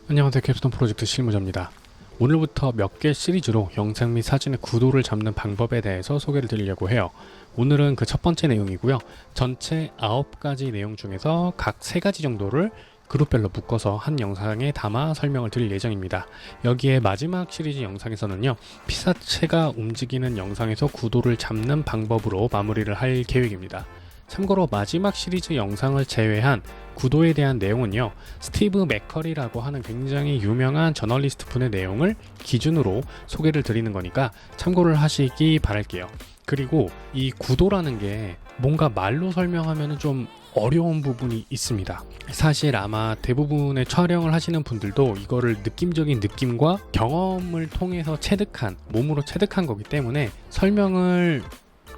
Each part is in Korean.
안녕하세요. 캡스톤 프로젝트 실무자입니다. 오늘부터 몇 개 시리즈로 영상 및 사진의 구도를 잡는 방법에 대해서 소개를 드리려고 해요. 오늘은 그 첫 번째 내용이고요. 전체 9가지 내용 중에서 각 3가지 정도를 그룹별로 묶어서 한 영상에 담아 설명을 드릴 예정입니다. 여기에 마지막 시리즈 영상에서는요, 피사체가 움직이는 영상에서 구도를 잡는 방법으로 마무리를 할 계획입니다. 참고로 마지막 시리즈 영상을 제외한 구도에 대한 내용은요, 스티브 맥커리라고 하는 굉장히 유명한 저널리스트 분의 내용을 기준으로 소개를 드리는 거니까 참고를 하시기 바랄게요. 그리고 이 구도라는 게 뭔가 말로 설명하면 좀 어려운 부분이 있습니다. 사실 아마 대부분의 촬영을 하시는 분들도 이거를 느낌적인 느낌과 경험을 통해서 몸으로 체득한 거기 때문에 설명을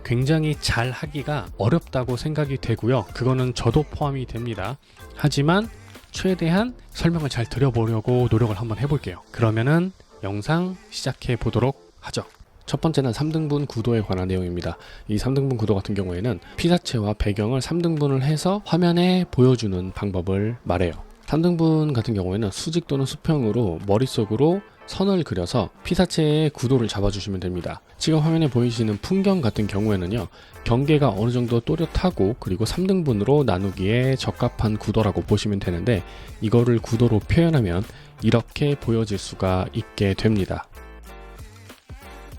굉장히 잘 하기가 어렵다고 생각이 되고요. 그거는 저도 포함이 됩니다. 하지만 최대한 설명을 잘 드려보려고 노력을 한번 해볼게요. 그러면은 영상 시작해 보도록 하죠. 첫 번째는 3등분 구도에 관한 내용입니다. 이 3등분 구도 같은 경우에는 피사체와 배경을 3등분을 해서 화면에 보여주는 방법을 말해요. 3등분 같은 경우에는 수직 또는 수평으로 머릿속으로 선을 그려서 피사체의 구도를 잡아주시면 됩니다. 지금 화면에 보이시는 풍경 같은 경우에는요, 경계가 어느 정도 또렷하고 그리고 3등분으로 나누기에 적합한 구도라고 보시면 되는데, 이거를 구도로 표현하면 이렇게 보여질 수가 있게 됩니다.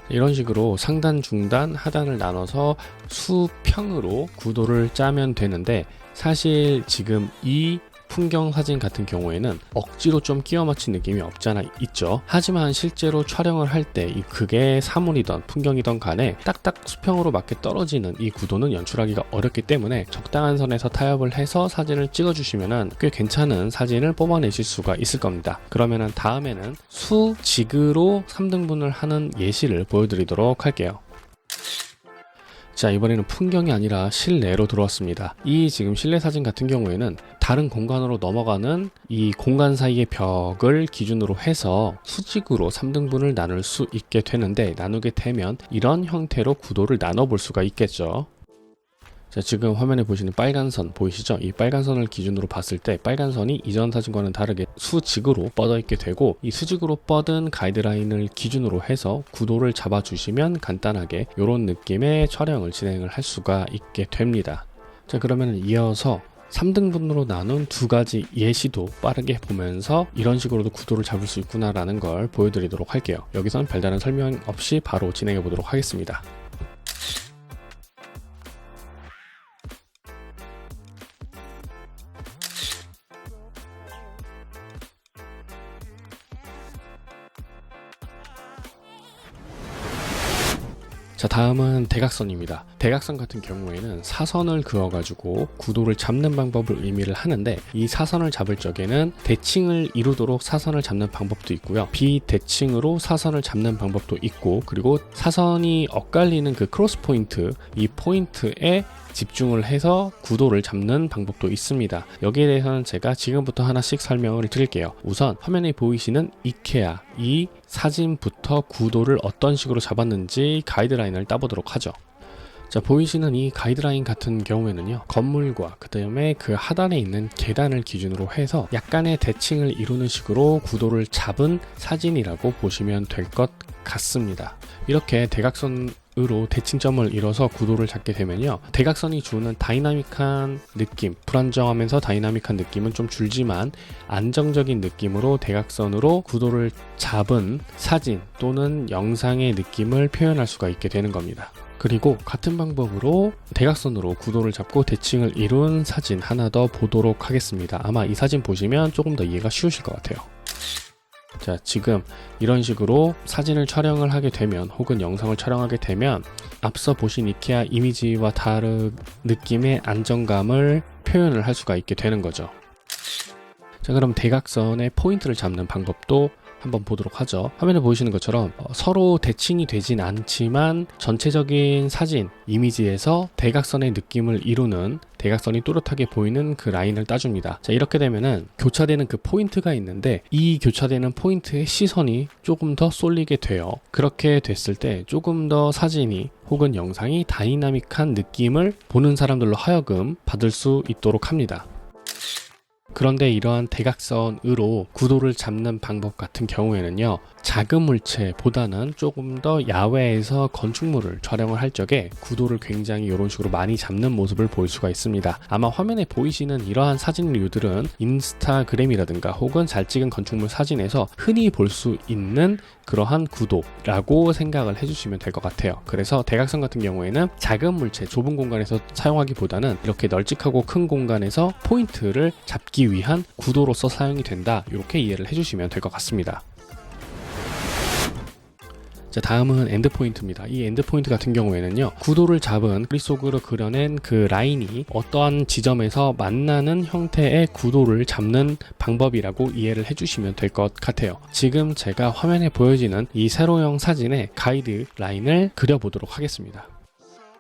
이런 식으로 상단, 중단, 하단을 나눠서 수평으로 구도를 짜면 되는데, 사실 지금 이 풍경 사진 같은 경우에는 억지로 좀 끼워 맞춘 느낌이 없잖아 있죠. 하지만 실제로 촬영을 할 때 그게 사물이던 풍경이던 간에 딱딱 수평으로 맞게 떨어지는 이 구도는 연출하기가 어렵기 때문에 적당한 선에서 타협을 해서 사진을 찍어주시면 꽤 괜찮은 사진을 뽑아내실 수가 있을 겁니다. 그러면은 다음에는 수직으로 3등분을 하는 예시를 보여드리도록 할게요. 자, 이번에는 풍경이 아니라 실내로 들어왔습니다. 이 지금 실내 사진 같은 경우에는 다른 공간으로 넘어가는 이 공간 사이의 벽을 기준으로 해서 수직으로 3등분을 나눌 수 있게 되는데, 나누게 되면 이런 형태로 구도를 나눠볼 수가 있겠죠. 자, 지금 화면에 보시는 빨간 선 보이시죠? 이 빨간 선을 기준으로 봤을 때 빨간 선이 이전 사진과는 다르게 수직으로 뻗어 있게 되고, 이 수직으로 뻗은 가이드라인을 기준으로 해서 구도를 잡아주시면 간단하게 이런 느낌의 촬영을 진행을 할 수가 있게 됩니다. 자, 그러면 이어서 3등분으로 나눈 2가지 예시도 빠르게 보면서 이런 식으로도 구도를 잡을 수 있구나라는 걸 보여드리도록 할게요. 여기선 별다른 설명 없이 바로 진행해 보도록 하겠습니다. 자, 다음은 대각선입니다. 대각선 같은 경우에는 사선을 그어가지고 구도를 잡는 방법을 의미를 하는데, 이 사선을 잡을 적에는 대칭을 이루도록 사선을 잡는 방법도 있고요, 비대칭으로 사선을 잡는 방법도 있고, 그리고 사선이 엇갈리는 그 크로스 포인트, 이 포인트에 집중을 해서 구도를 잡는 방법도 있습니다. 여기에 대해서는 제가 지금부터 하나씩 설명을 드릴게요. 우선 화면에 보이시는 이케아, 이 사진부터 구도를 어떤 식으로 잡았는지 가이드라인을 따보도록 하죠. 자, 보이시는 이 가이드라인 같은 경우에는요, 건물과 그 다음에 그 하단에 있는 계단을 기준으로 해서 약간의 대칭을 이루는 식으로 구도를 잡은 사진이라고 보시면 될 것 같습니다. 이렇게 대각선으로 대칭점을 이뤄서 구도를 잡게 되면요, 대각선이 주는 다이나믹한 느낌, 불안정하면서 다이나믹한 느낌은 좀 줄지만 안정적인 느낌으로 대각선으로 구도를 잡은 사진 또는 영상의 느낌을 표현할 수가 있게 되는 겁니다. 그리고 같은 방법으로 대각선으로 구도를 잡고 대칭을 이룬 사진 하나 더 보도록 하겠습니다. 아마 이 사진 보시면 조금 더 이해가 쉬우실 것 같아요. 자, 지금 이런 식으로 사진을 촬영을 하게 되면, 혹은 영상을 촬영하게 되면 앞서 보신 이케아 이미지와 다른 느낌의 안정감을 표현을 할 수가 있게 되는 거죠. 자, 그럼 대각선의 포인트를 잡는 방법도 한번 보도록 하죠. 화면에 보이시는 것처럼 서로 대칭이 되진 않지만 전체적인 사진, 이미지에서 대각선의 느낌을 이루는, 대각선이 또렷하게 보이는 그 라인을 따줍니다. 자, 이렇게 되면은 교차되는 그 포인트가 있는데, 이 교차되는 포인트의 시선이 조금 더 쏠리게 돼요. 그렇게 됐을 때 조금 더 사진이 혹은 영상이 다이나믹한 느낌을 보는 사람들로 하여금 받을 수 있도록 합니다. 그런데 이러한 대각선으로 구도를 잡는 방법 같은 경우에는요, 작은 물체보다는 조금 더 야외에서 건축물을 촬영을 할 적에 구도를 굉장히 이런 식으로 많이 잡는 모습을 볼 수가 있습니다. 아마 화면에 보이시는 이러한 사진류들은 인스타그램이라든가 혹은 잘 찍은 건축물 사진에서 흔히 볼 수 있는 그러한 구도라고 생각을 해주시면 될 것 같아요. 그래서 대각선 같은 경우에는 작은 물체, 좁은 공간에서 사용하기보다는 이렇게 널찍하고 큰 공간에서 포인트를 잡기 위한 구도로서 사용이 된다, 이렇게 이해를 해주시면 될 것 같습니다. 자, 다음은 엔드포인트입니다. 이 엔드포인트 같은 경우에는요, 구도를 잡은 머릿속으로 그려낸 그 라인이 어떠한 지점에서 만나는 형태의 구도를 잡는 방법이라고 이해를 해주시면 될 것 같아요. 지금 제가 화면에 보여지는 이 세로형 사진의 가이드 라인을 그려보도록 하겠습니다.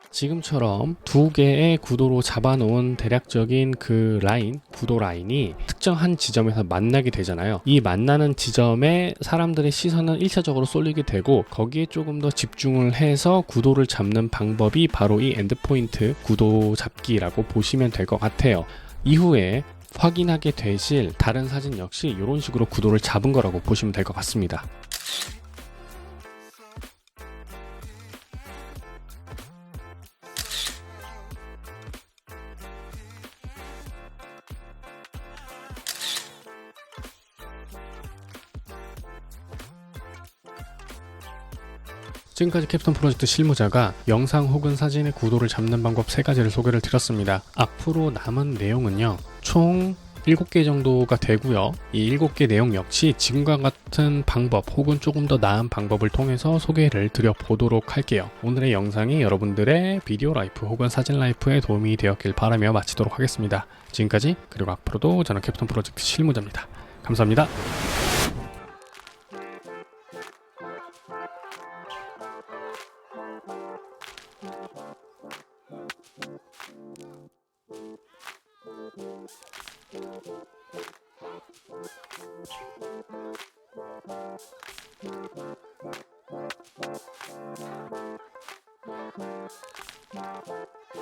지금처럼 두 개의 구도로 잡아놓은 대략적인 그 라인, 구도 라인이 특정한 지점에서 만나게 되잖아요. 이 만나는 지점에 사람들의 시선은 1차적으로 쏠리게 되고, 거기에 조금 더 집중을 해서 구도를 잡는 방법이 바로 이 엔드포인트 구도 잡기라고 보시면 될 것 같아요. 이후에 확인하게 되실 다른 사진 역시 이런 식으로 구도를 잡은 거라고 보시면 될 것 같습니다. 지금까지 캡스톤 프로젝트 실무자가 영상 혹은 사진의 구도를 잡는 방법 3가지를 소개를 드렸습니다. 앞으로 남은 내용은요, 총 7개 정도가 되고요. 이 7개 내용 역시 지금과 같은 방법 혹은 조금 더 나은 방법을 통해서 소개를 드려보도록 할게요. 오늘의 영상이 여러분들의 비디오 라이프 혹은 사진 라이프에 도움이 되었길 바라며 마치도록 하겠습니다. 지금까지, 그리고 앞으로도 저는 캡스톤 프로젝트 실무자입니다. 감사합니다.